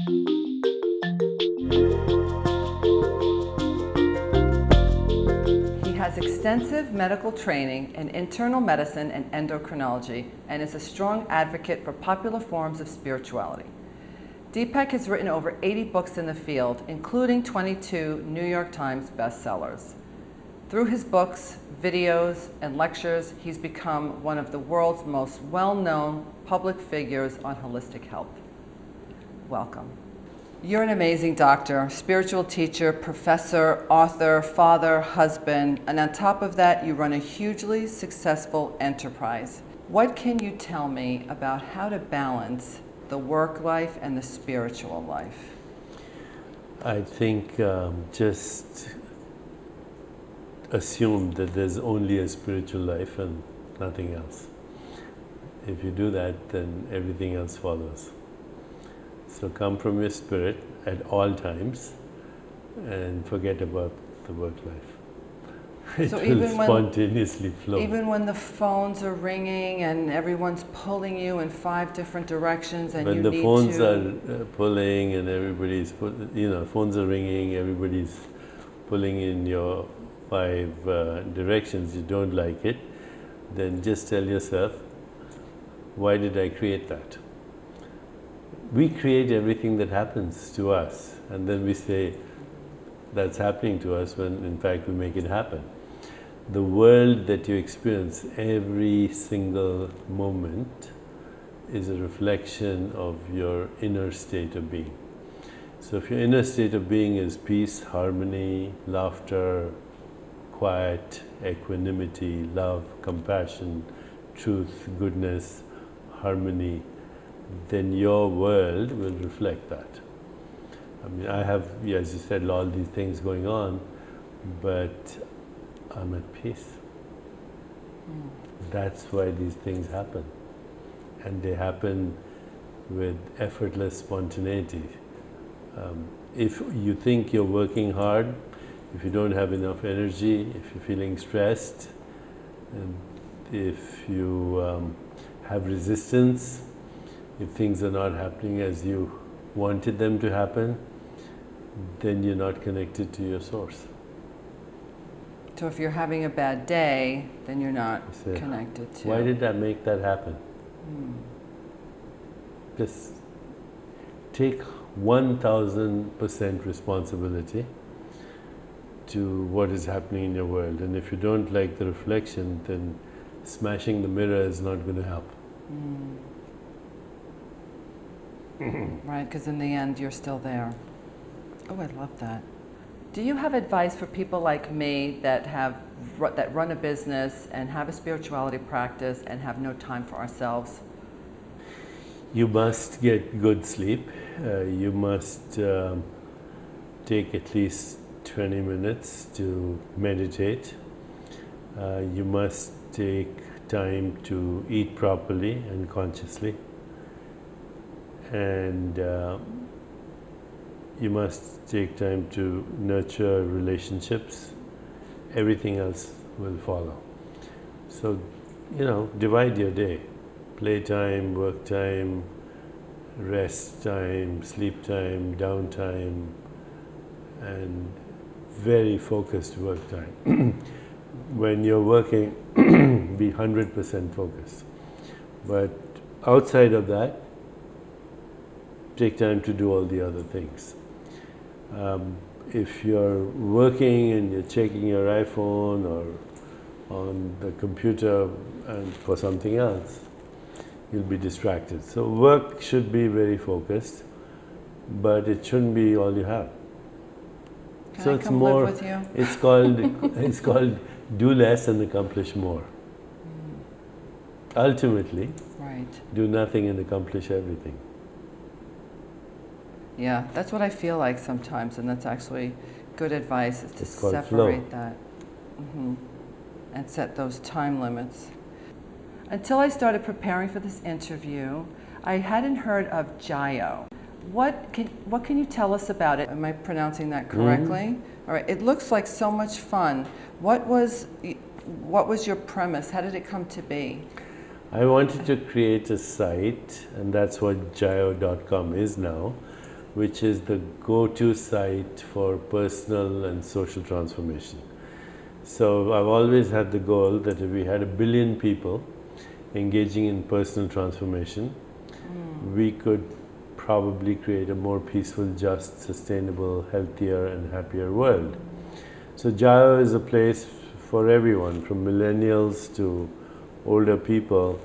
He has extensive medical training in internal medicine and endocrinology and is a strong advocate for popular forms of spirituality. Deepak has written over 80 books in the field, including 22 New York Times bestsellers. Through his books, videos, and lectures, he's become one of the world's most well-known public figures on holistic health. Welcome. You're an amazing doctor, spiritual teacher, professor, author, father, husband, and on top of that, you run a hugely successful enterprise. What can you tell me about how to balance the work life and the spiritual life? I think just assume that there's only a spiritual life and nothing else. If you do that, then everything else follows. So come from your spirit at all times and forget about the work life. It will spontaneously flow. Even when the phones are ringing and everyone's pulling you in 5 different directions and when you the need phones to... are pulling and everybody's, phones are ringing, everybody's pulling in your 5 directions, you don't like it, then just tell yourself, why did I create that? We create everything that happens to us, and then we say that's happening to us when in fact we make it happen. The world that you experience every single moment is a reflection of your inner state of being. So if your inner state of being is peace, harmony, laughter, quiet, equanimity, love, compassion, truth, goodness, harmony, then your world will reflect that. I mean, I have, as you said, all these things going on, but I'm at peace. That's why these things happen. And they happen with effortless spontaneity. If you think you're working hard, if you don't have enough energy, if you're feeling stressed, and if you have resistance, if things are not happening as you wanted them to happen, then you're not connected to your source. So if you're having a bad day, then you're not connected to... Why did I make that happen? Just take 1000% responsibility to what is happening in your world. And if you don't like the reflection, then smashing the mirror is not going to help. Right, because in the end, you're still there. Oh, I love that. Do you have advice for people like me that run a business and have a spirituality practice and have no time for ourselves? You must get good sleep. You must take at least 20 minutes to meditate. You must take time to eat properly and consciously. And you must take time to nurture relationships. Everything else will follow. So, divide your day. Playtime, work time, rest time, sleep time, downtime, and very focused work time. When you're working, be 100% focused. But outside of that, take time to do all the other things. If you're working and you're checking your iPhone or on the computer and for something else, you'll be distracted. So work should be very focused, but it shouldn't be all you have. Can so I it's come more. live with you? It's called do less and accomplish more. Ultimately, do nothing and accomplish everything. Yeah, that's what I feel like sometimes, and that's actually good advice, is to separate flow. that and set those time limits. Until I started preparing for this interview, I hadn't heard of Jayo. What can you tell us about it? Am I pronouncing that correctly? All right, it looks like so much fun. What was your premise? How did it come to be? I wanted to create a site, and that's what Jayo.com is now. which is the go-to site for personal and social transformation. So I've always had the goal that if we had 1 billion people engaging in personal transformation, we could probably create a more peaceful, just, sustainable, healthier and happier world. So Jayo is a place for everyone, from millennials to older people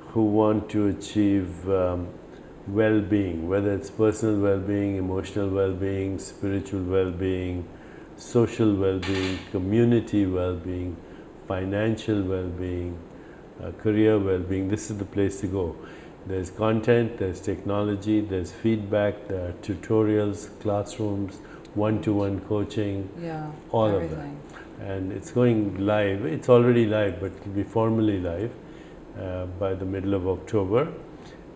who want to achieve well-being, whether it's personal well-being, emotional well-being, spiritual well-being, social well-being, community well-being, financial well-being, career well-being. This is the place to go. There's content, there's technology, there's feedback, there are tutorials, classrooms, one-to-one coaching, all everything. of that. And it's going live. It's already live, but it will be formally live by the middle of October,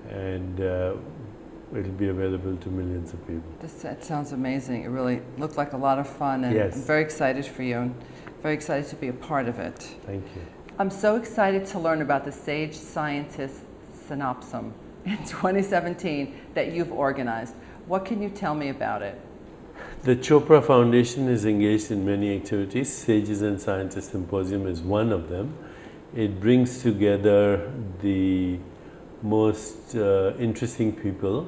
and it'll be available to millions of people. That sounds amazing. It really looked like a lot of fun, and Yes. I'm very excited for you, and very excited to be a part of it. Thank you. I'm so excited to learn about the Sage Scientist Synopsum in 2017 that you've organized. What can you tell me about it? The Chopra Foundation is engaged in many activities. Sages and Scientists Symposium is one of them. It brings together the most interesting people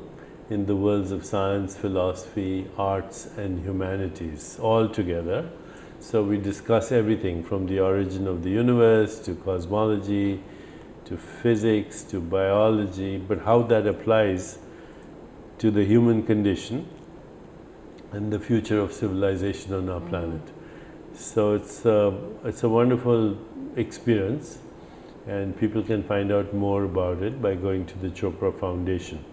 in the worlds of science, philosophy, arts and humanities all together. So we discuss everything from the origin of the universe to cosmology, to physics, to biology, but how that applies to the human condition and the future of civilization on our planet. So it's a wonderful experience, and people can find out more about it by going to the Chopra Foundation.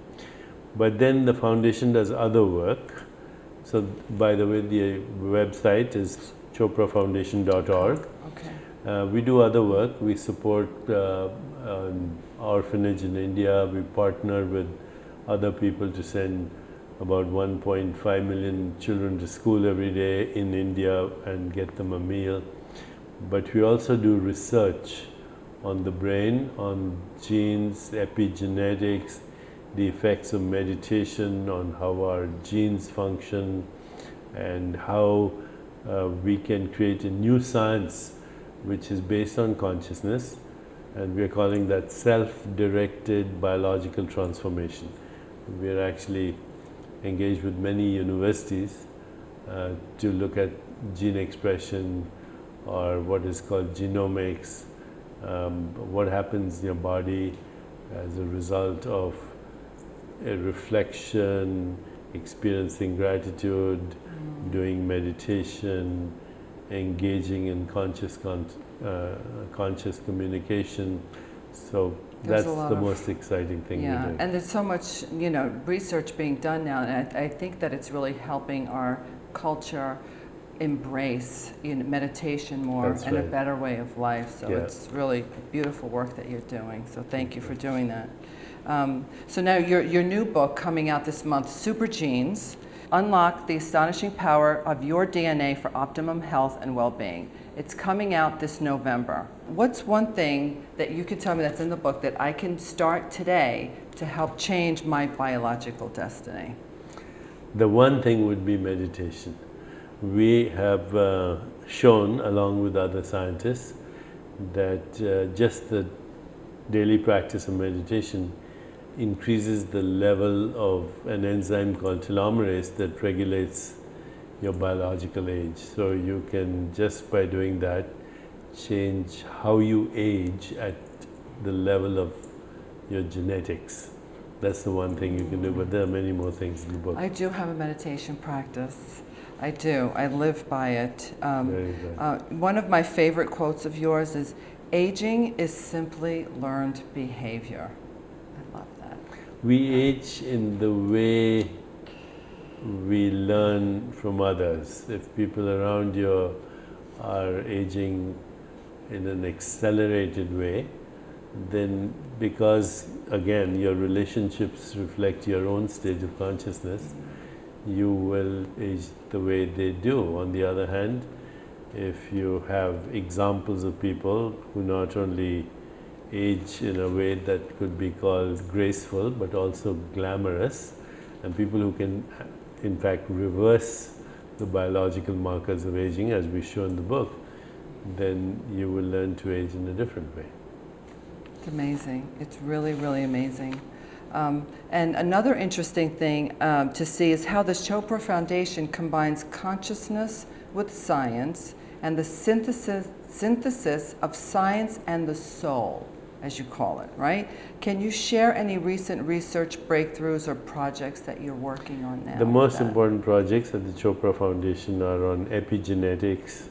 But then the foundation does other work. So by the way, the website is choprafoundation.org. Okay. We do other work. We support an orphanage in India. We partner with other people to send about 1.5 million children to school every day in India and get them a meal. But we also do research on the brain, on genes, epigenetics, the effects of meditation on how our genes function, and how we can create a new science which is based on consciousness, and we are calling that self-directed biological transformation. We are actually engaged with many universities to look at gene expression, or what is called genomics, what happens in your body as a result of a reflection, experiencing gratitude, doing meditation, engaging in conscious communication. So There's that's the most exciting thing we're doing. And there's so much, research being done now, and I think that it's really helping our culture embrace meditation more. That's and a right. better way of life. So Yeah. it's really beautiful work that you're doing. So thank you for doing that. So now your new book coming out this month, Super Genes, Unlock the Astonishing Power of Your DNA for Optimum Health and Well-Being. It's coming out this November. What's one thing that you could tell me that's in the book that I can start today to help change my biological destiny? The one thing would be meditation. We have shown, along with other scientists, that just the daily practice of meditation increases the level of an enzyme called telomerase that regulates your biological age. So you can, just by doing that, change how you age at the level of your genetics. That's the one thing you can do, but there are many more things in the book. I do have a meditation practice. I do. I live by it. Very good. One of my favorite quotes of yours is, "Aging is simply learned behavior." I love that. We age in the way we learn from others. If people around you are aging in an accelerated way, then because, again, your relationships reflect your own state of consciousness, you will age the way they do. On the other hand, if you have examples of people who not only age in a way that could be called graceful but also glamorous, and people who can, in fact, reverse the biological markers of aging, as we show in the book, then you will learn to age in a different way. It's amazing. It's really, really amazing. And another interesting thing to see is how the Chopra Foundation combines consciousness with science and the synthesis of science and the soul, as you call it, right? Can you share any recent research breakthroughs or projects that you're working on now? The most important projects at the Chopra Foundation are on epigenetics,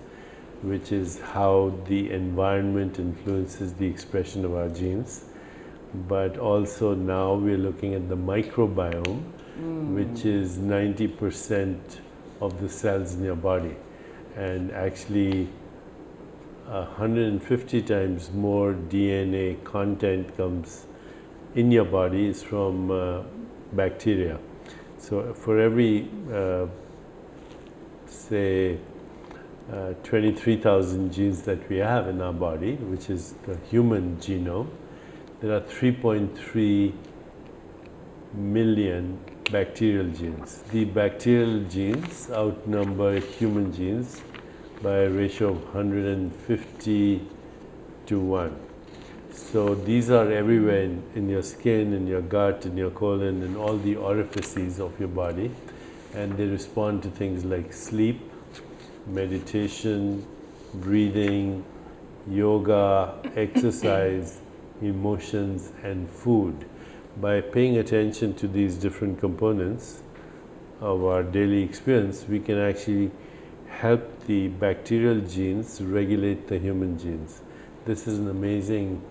which is how the environment influences the expression of our genes. But also now we're looking at the microbiome, which is 90% of the cells in your body. And actually 150 times more DNA content comes in your body is from bacteria. So for every, say, 23,000 genes that we have in our body, which is the human genome, there are 3.3 million bacterial genes. The bacterial genes outnumber human genes by a ratio of 150 to 1. So these are everywhere in your skin, in your gut, in your colon, in all the orifices of your body, and they respond to things like sleep, meditation, breathing, yoga, exercise, emotions, and food. By paying attention to these different components of our daily experience, we can actually help the bacterial genes regulate the human genes. This is an amazing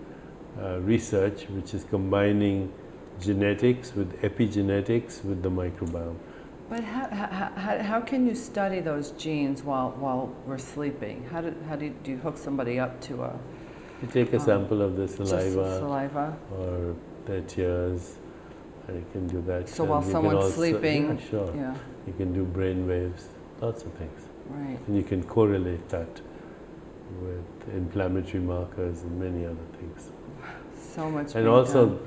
research which is combining genetics with epigenetics with the microbiome. But how can you study those genes while we're sleeping? How do you hook somebody up to a... You take a sample of the saliva or their tears, and you can do that. So while someone's sleeping, yeah, sure. Yeah. You can do brain waves, lots of things. Right. And you can correlate that with inflammatory markers and many other things. So much. And also,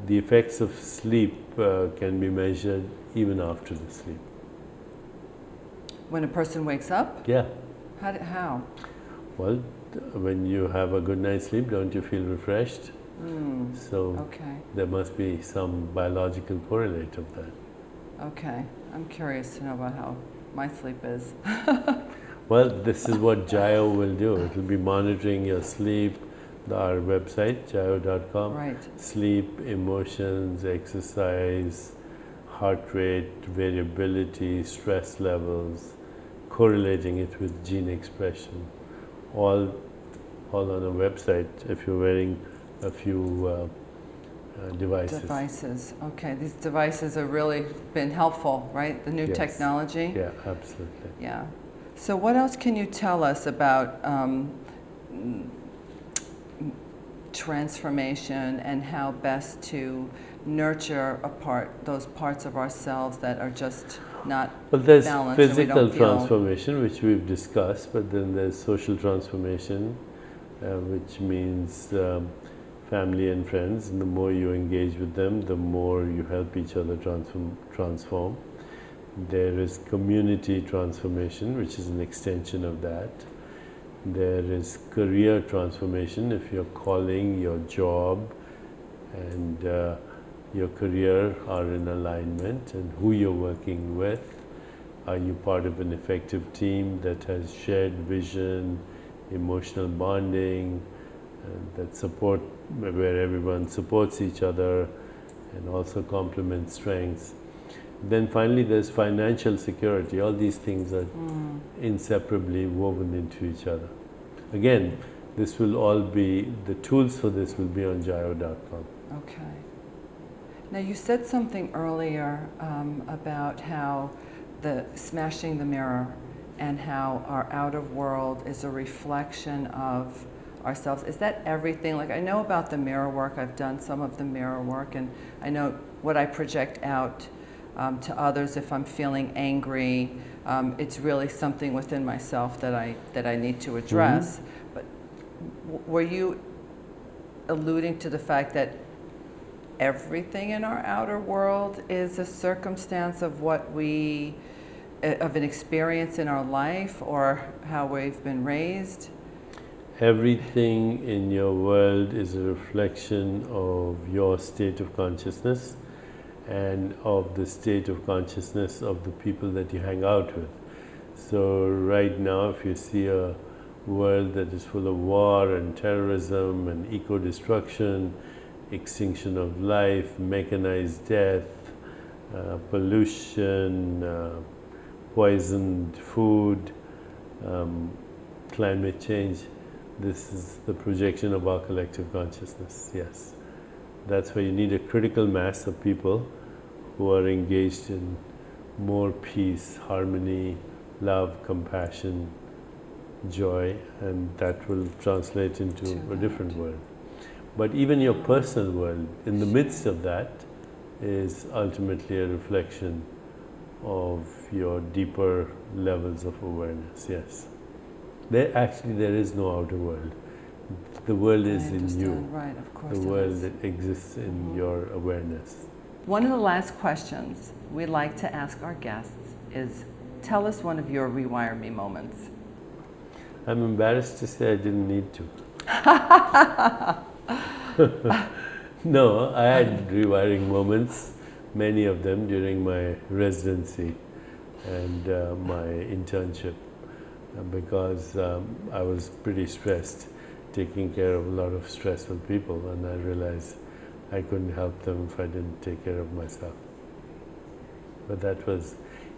the effects of sleep can be measured even after the sleep. When a person wakes up? Yeah. How? Well, when you have a good night's sleep, don't you feel refreshed? So okay. There must be some biological correlate of that. Okay. I'm curious to know about how my sleep is. Well, this is what Jaio will do. It will be monitoring your sleep, our website, jaio.com. Right. Sleep, emotions, exercise, heart rate, variability, stress levels, correlating it with gene expression. All on a website if you're wearing a few devices. Devices. Okay. These devices have really been helpful, right? The new Yes. technology? Yeah, absolutely. Yeah. So what else can you tell us about transformation and how best to nurture those parts of ourselves that are just not Well, there's balanced and we physical don't feel... transformation, which we've discussed, but then there's social transformation, which means family and friends. And the more you engage with them, the more you help each other transform. There is community transformation, which is an extension of that. There is career transformation. If your calling, your job, and your career are in alignment, and who you're working with. Are you part of an effective team that has shared vision, emotional bonding, that support, where everyone supports each other and also complements strengths? Then finally there's financial security. All these things are inseparably woven into each other. Again, this will all be, the tools for this will be on jaio.com. Okay. Now you said something earlier about how smashing the mirror and how our outer world is a reflection of ourselves. Is that everything? Like, I know about the mirror work. I've done some of the mirror work, and I know what I project out to others. If I'm feeling angry, it's really something within myself that I need to address. But were you alluding to the fact that everything in our outer world is a circumstance of of an experience in our life or how we've been raised? Everything in your world is a reflection of your state of consciousness and of the state of consciousness of the people that you hang out with. So right now, if you see a world that is full of war and terrorism and eco-destruction, extinction of life, mechanized death, pollution, poisoned food, climate change, this is the projection of our collective consciousness, yes. That's why you need a critical mass of people who are engaged in more peace, harmony, love, compassion, joy, and that will translate into a different world. But even your personal world, in the midst of that, is ultimately a reflection of your deeper levels of awareness, yes. There is no outer world. The world is in you. Right, of course. The world that exists in your awareness. One of the last questions we like to ask our guests is, tell us one of your Rewire Me moments. I'm embarrassed to say I didn't need to. No, I had rewiring moments, many of them during my residency and my internship, because I was pretty stressed, taking care of a lot of stressful people, and I realized I couldn't help them if I didn't take care of myself. But that was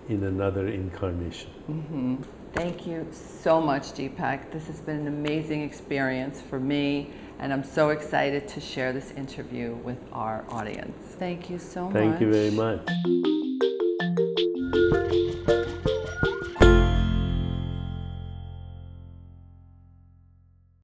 in another incarnation. Mm-hmm. Thank you so much, Deepak. This has been an amazing experience for me, and I'm so excited to share this interview with our audience. Thank you so much. Thank you very much.